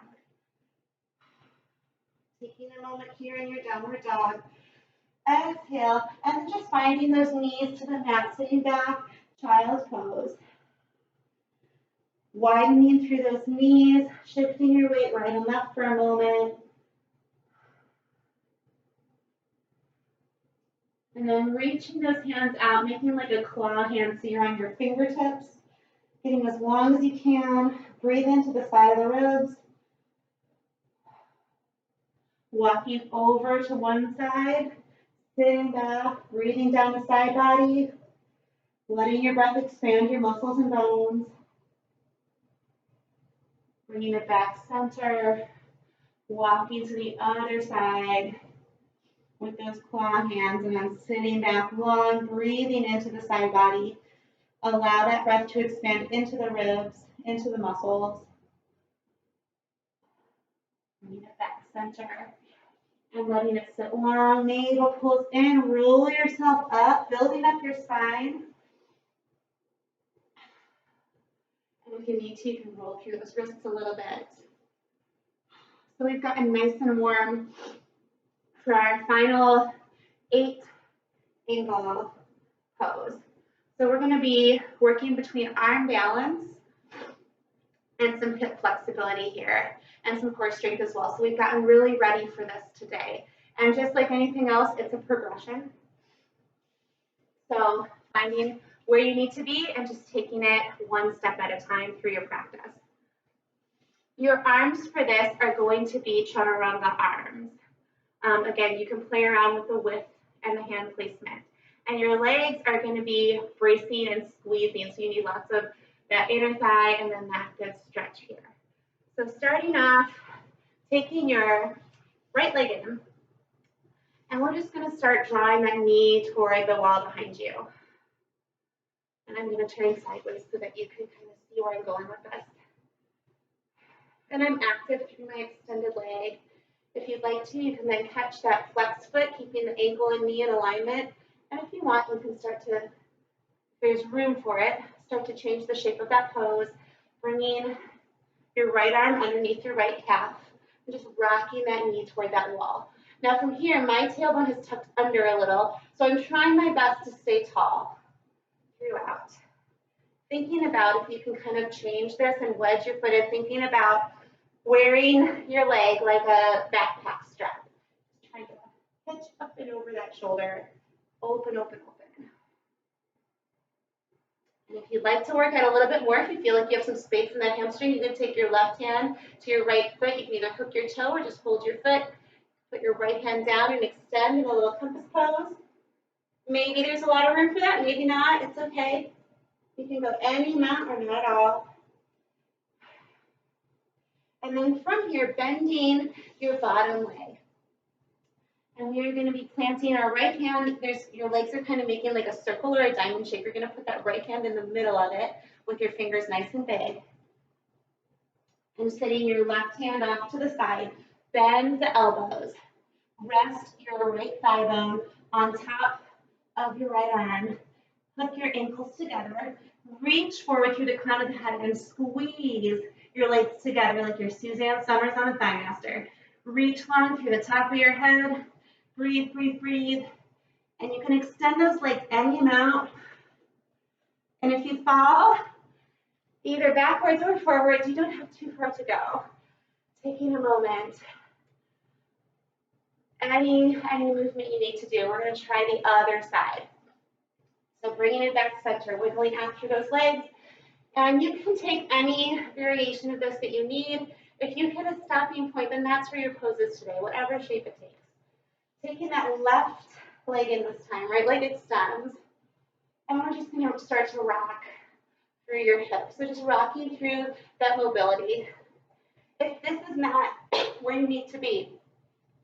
Taking a moment here in your downward dog. Exhale, and then just finding those knees to the mat, sitting back, child's pose. Widening through those knees, shifting your weight right and left for a moment. And then reaching those hands out, making like a claw hand so you're on your fingertips. Getting as long as you can. Breathe into the side of the ribs. Walking over to one side, sitting back, breathing down the side body. Letting your breath expand your muscles and bones. Bringing it back center, walking to the other side with those claw hands, and then sitting back long, breathing into the side body. Allow that breath to expand into the ribs, into the muscles. Bringing it back center and letting it sit long. Navel pulls in, roll yourself up, building up your spine. And if you need to, you can roll through those wrists a little bit. So we've gotten nice and warm for our final 8 angle pose. So we're going to be working between arm balance and some hip flexibility here and some core strength as well. So we've gotten really ready for this today. And just like anything else, it's a progression. So finding where you need to be and just taking it one step at a time through your practice. Your arms for this are going to be chaturanga arms. Again, you can play around with the width and the hand placement. And your legs are going to be bracing and squeezing, so you need lots of that inner thigh and then that good stretch here. So starting off, taking your right leg in, and we're just going to start drawing that knee toward the wall behind you. And I'm going to turn sideways so that you can kind of see where I'm going with this. And I'm active through my extended leg. If you'd like to, you can then catch that flex foot, keeping the ankle and knee in alignment. And if you want, you can start to, if there's room for it, start to change the shape of that pose, bringing your right arm underneath your right calf, and just rocking that knee toward that wall. Now from here, my tailbone is tucked under a little, so I'm trying my best to stay tall throughout. Thinking about if you can kind of change this and wedge your foot in, thinking about wearing your leg like a backpack strap. Just trying to hitch up and over that shoulder. Open, open, open. And if you'd like to work out a little bit more, if you feel like you have some space in that hamstring, you can take your left hand to your right foot. You can either hook your toe or just hold your foot. Put your right hand down and extend in a little compass pose. Maybe there's a lot of room for that, maybe not. It's okay. You can go any amount or not at all. And then from here, bending your bottom leg. And we are going to be planting our right hand. Your legs are kind of making like a circle or a diamond shape. You're going to put that right hand in the middle of it with your fingers nice and big. And setting your left hand off to the side. Bend the elbows. Rest your right thigh bone on top of your right arm. Hook your ankles together. Reach forward through the crown of the head and squeeze your legs together like you're Suzanne Summers on a Thigh Master. Reach long through the top of your head. Breathe, breathe, breathe. And you can extend those legs any amount. And if you fall, either backwards or forwards, you don't have too far to go. Taking a moment. Any movement you need to do. We're going to try the other side. So bringing it back center, wiggling out through those legs. And you can take any variation of this that you need. If you hit a stopping point, then that's where your pose is today, whatever shape it takes. Taking that left leg in this time, right leg extends. And we're just going to start to rock through your hips. So just rocking through that mobility. If this is not where you need to be,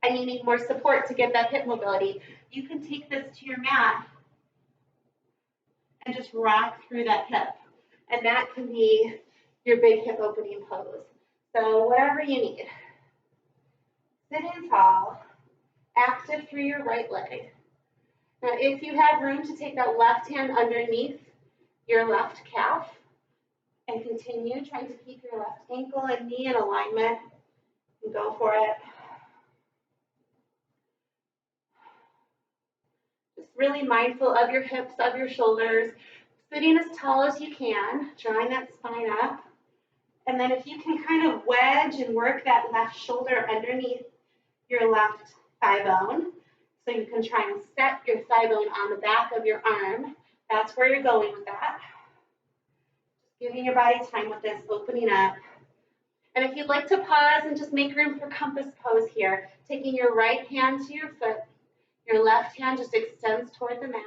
and you need more support to get that hip mobility, you can take this to your mat and just rock through that hip. And that can be your big hip opening pose. So whatever you need. Sitting tall, active through your right leg. Now if you have room to take that left hand underneath your left calf and continue trying to keep your left ankle and knee in alignment, and go for it. Just really mindful of your hips, of your shoulders, sitting as tall as you can, drawing that spine up. And then if you can kind of wedge and work that left shoulder underneath your left thigh bone, so you can try and set your thigh bone on the back of your arm. That's where you're going with that. Giving your body time with this, opening up. And if you'd like to pause and just make room for compass pose here, taking your right hand to your foot, your left hand just extends toward the mat.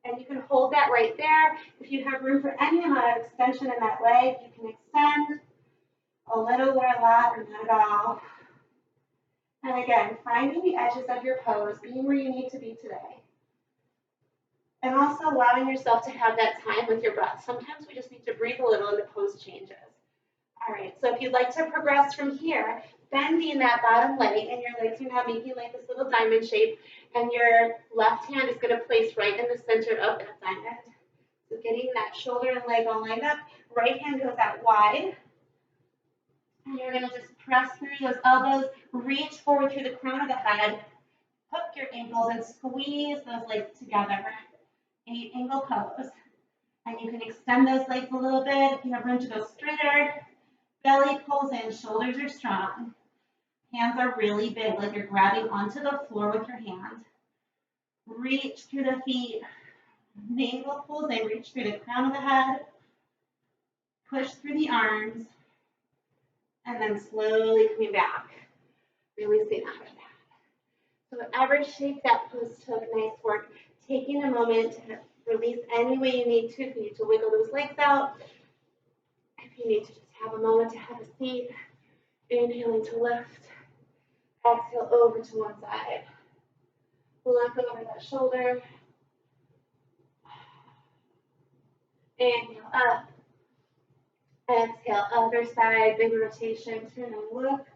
And you can hold that right there. If you have room for any amount of extension in that leg, you can extend a little or a lot or not at all. And again, finding the edges of your pose, being where you need to be today. And also allowing yourself to have that time with your breath. Sometimes we just need to breathe a little and the pose changes. All right, so if you'd like to progress from here, bending that bottom leg, and your legs are now making like this little diamond shape, and your left hand is going to place right in the center of that diamond. So getting that shoulder and leg all lined up, right hand goes out wide. And you're going to just press through those elbows, reach forward through the crown of the head, hook your ankles and squeeze those legs together. 8 angle pose. And you can extend those legs a little bit if you have room to go straighter. Belly pulls in, shoulders are strong. Hands are really big, like you're grabbing onto the floor with your hand. Reach through the feet. Navel pulls in, reach through the crown of the head. Push through the arms. And then slowly coming back. Releasing out of that. So whatever shape that pose took, nice work. Taking a moment to release any way you need to. If you need to wiggle those legs out. If you need to just have a moment to have a seat. Inhaling to lift. Exhale over to one side. Look over that shoulder. Inhale up. Exhale, other side, big rotation, turn and look.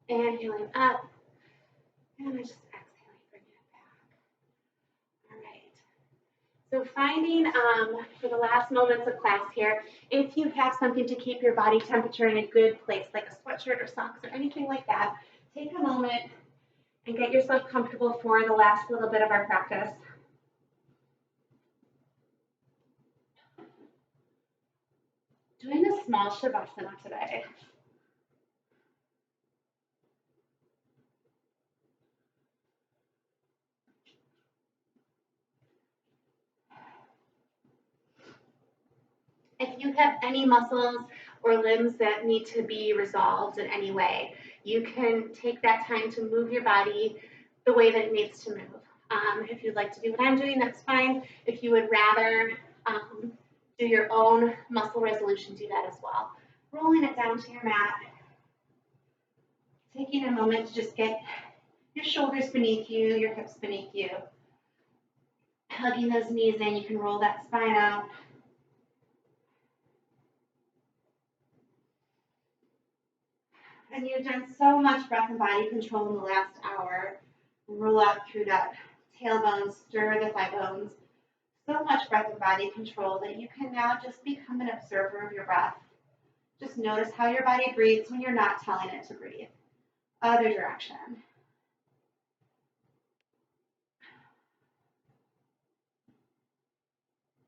Inhaling up. And just exhaling, bring it back. All right. So finding, for the last moments of class here, if you have something to keep your body temperature in a good place, like a sweatshirt or socks or anything like that, take a moment and get yourself comfortable for the last little bit of our practice. Doing a small Shavasana today. If you have any muscles or limbs that need to be resolved in any way, you can take that time to move your body the way that it needs to move. If you'd like to do what I'm doing, that's fine. If you would rather do your own muscle resolution, do that as well. Rolling it down to your mat. Taking a moment to just get your shoulders beneath you, your hips beneath you. Hugging those knees in, you can roll that spine out. And you've done so much breath and body control in the last hour. Roll out through that tailbone, stir the thigh bones. So much breath and body control that you can now just become an observer of your breath. Just notice how your body breathes when you're not telling it to breathe. Other direction.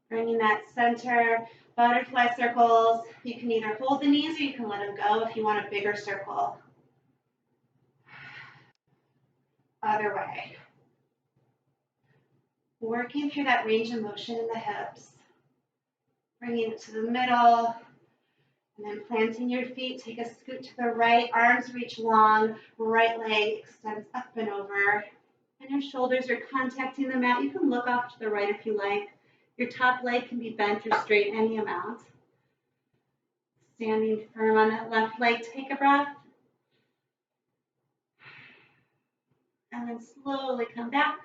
Bringing that center, butterfly circles. You can either hold the knees or you can let them go if you want a bigger circle. Other way. Working through that range of motion in the hips. Bringing it to the middle. And then planting your feet, take a scoot to the right, arms reach long, right leg extends up and over. And your shoulders are contacting the mat. You can look off to the right if you like. Your top leg can be bent or straight any amount. Standing firm on that left leg, take a breath. And then slowly come back.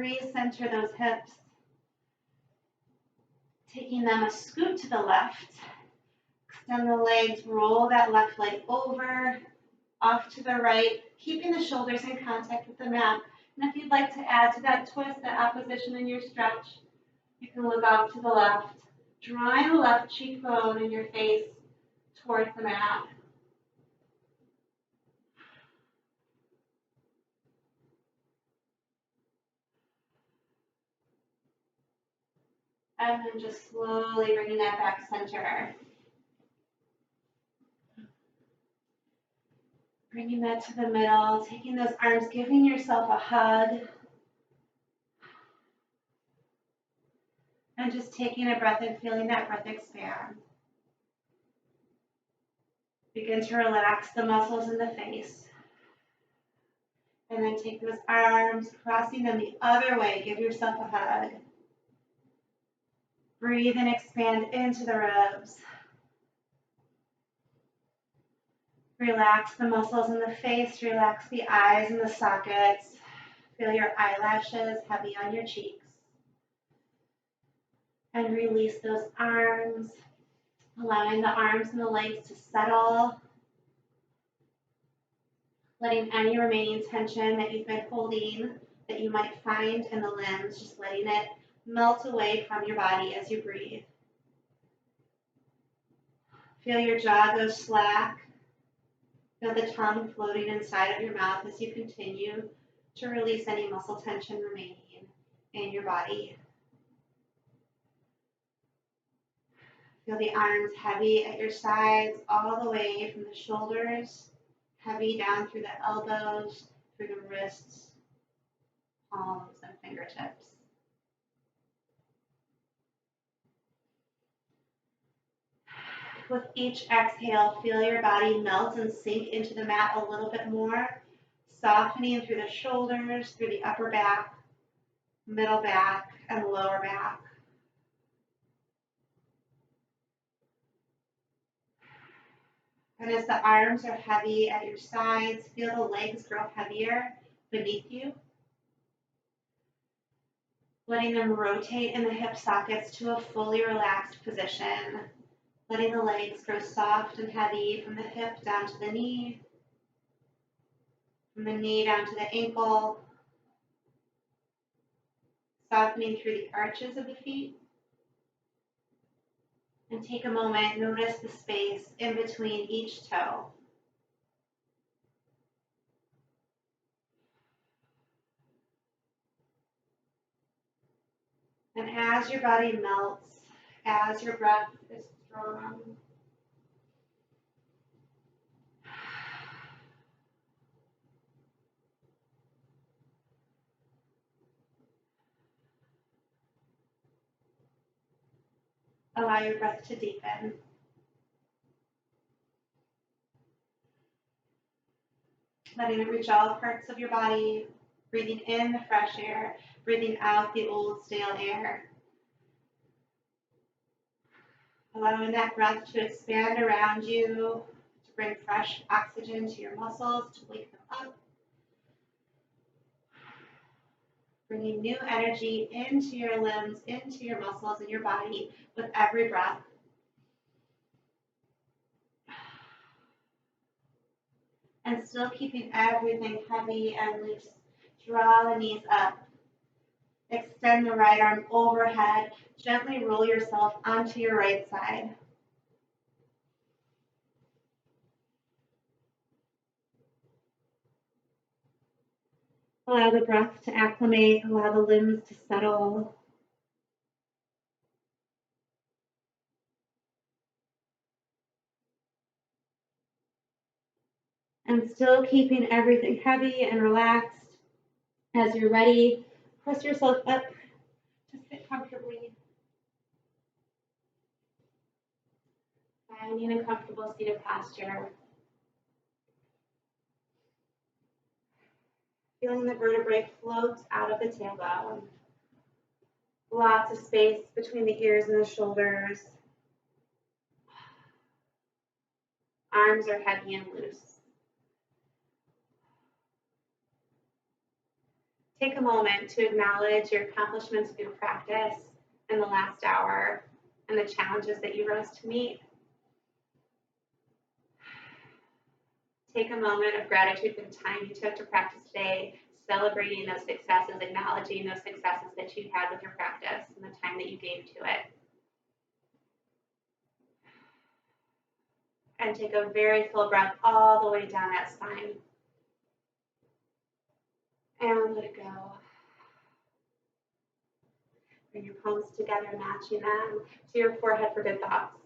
Recenter those hips. Taking them a scoot to the left. Extend the legs, roll that left leg over, off to the right, keeping the shoulders in contact with the mat. And if you'd like to add to that twist, that opposition in your stretch, you can look off to the left, drawing the left cheekbone and your face towards the mat. And then just slowly bringing that back center. Bringing that to the middle, taking those arms, giving yourself a hug. And just taking a breath and feeling that breath expand. Begin to relax the muscles in the face. And then take those arms, crossing them the other way. Give yourself a hug. Breathe and expand into the ribs. Relax the muscles in the face. Relax the eyes and the sockets. Feel your eyelashes heavy on your cheeks. And release those arms, allowing the arms and the legs to settle. Letting any remaining tension that you've been holding, that you might find in the limbs, just letting it melt away from your body as you breathe. Feel your jaw go slack. Feel the tongue floating inside of your mouth as you continue to release any muscle tension remaining in your body. Feel the arms heavy at your sides, all the way from the shoulders, heavy down through the elbows, through the wrists, palms, and fingertips. With each exhale, feel your body melt and sink into the mat a little bit more, softening through the shoulders, through the upper back, middle back, and lower back. And as the arms are heavy at your sides, feel the legs grow heavier beneath you, letting them rotate in the hip sockets to a fully relaxed position, letting the legs grow soft and heavy from the hip down to the knee, from the knee down to the ankle, softening through the arches of the feet. And take a moment, notice the space in between each toe. And as your body melts, as your breath is strong, allow your breath to deepen. Letting it reach all parts of your body, breathing in the fresh air, breathing out the old stale air. Allowing that breath to expand around you, to bring fresh oxygen to your muscles, to wake them up. Bringing new energy into your limbs, into your muscles, and your body with every breath. And still keeping everything heavy and loose. Draw the knees up. Extend the right arm overhead. Gently roll yourself onto your right side. Allow the breath to acclimate. Allow the limbs to settle. And still keeping everything heavy and relaxed. As you're ready, press yourself up to sit comfortably. Finding a comfortable seated posture. Feeling the vertebrae float out of the tailbone. Lots of space between the ears and the shoulders. Arms are heavy and loose. Take a moment to acknowledge your accomplishments of your practice in the last hour and the challenges that you rose to meet. Take a moment of gratitude for the time you took to practice today, celebrating those successes, acknowledging those successes that you had with your practice and the time that you gave to it. And take a very full breath all the way down that spine. And let it go. Bring your palms together, matching them to your forehead for good thoughts,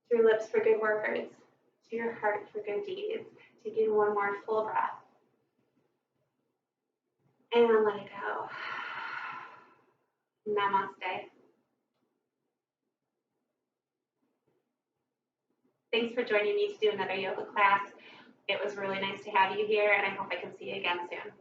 to your lips for good words, to your heart for good deeds. Taking one more full breath. And let it go. Namaste. Thanks for joining me to do another yoga class. It was really nice to have you here, and I hope I can see you again soon.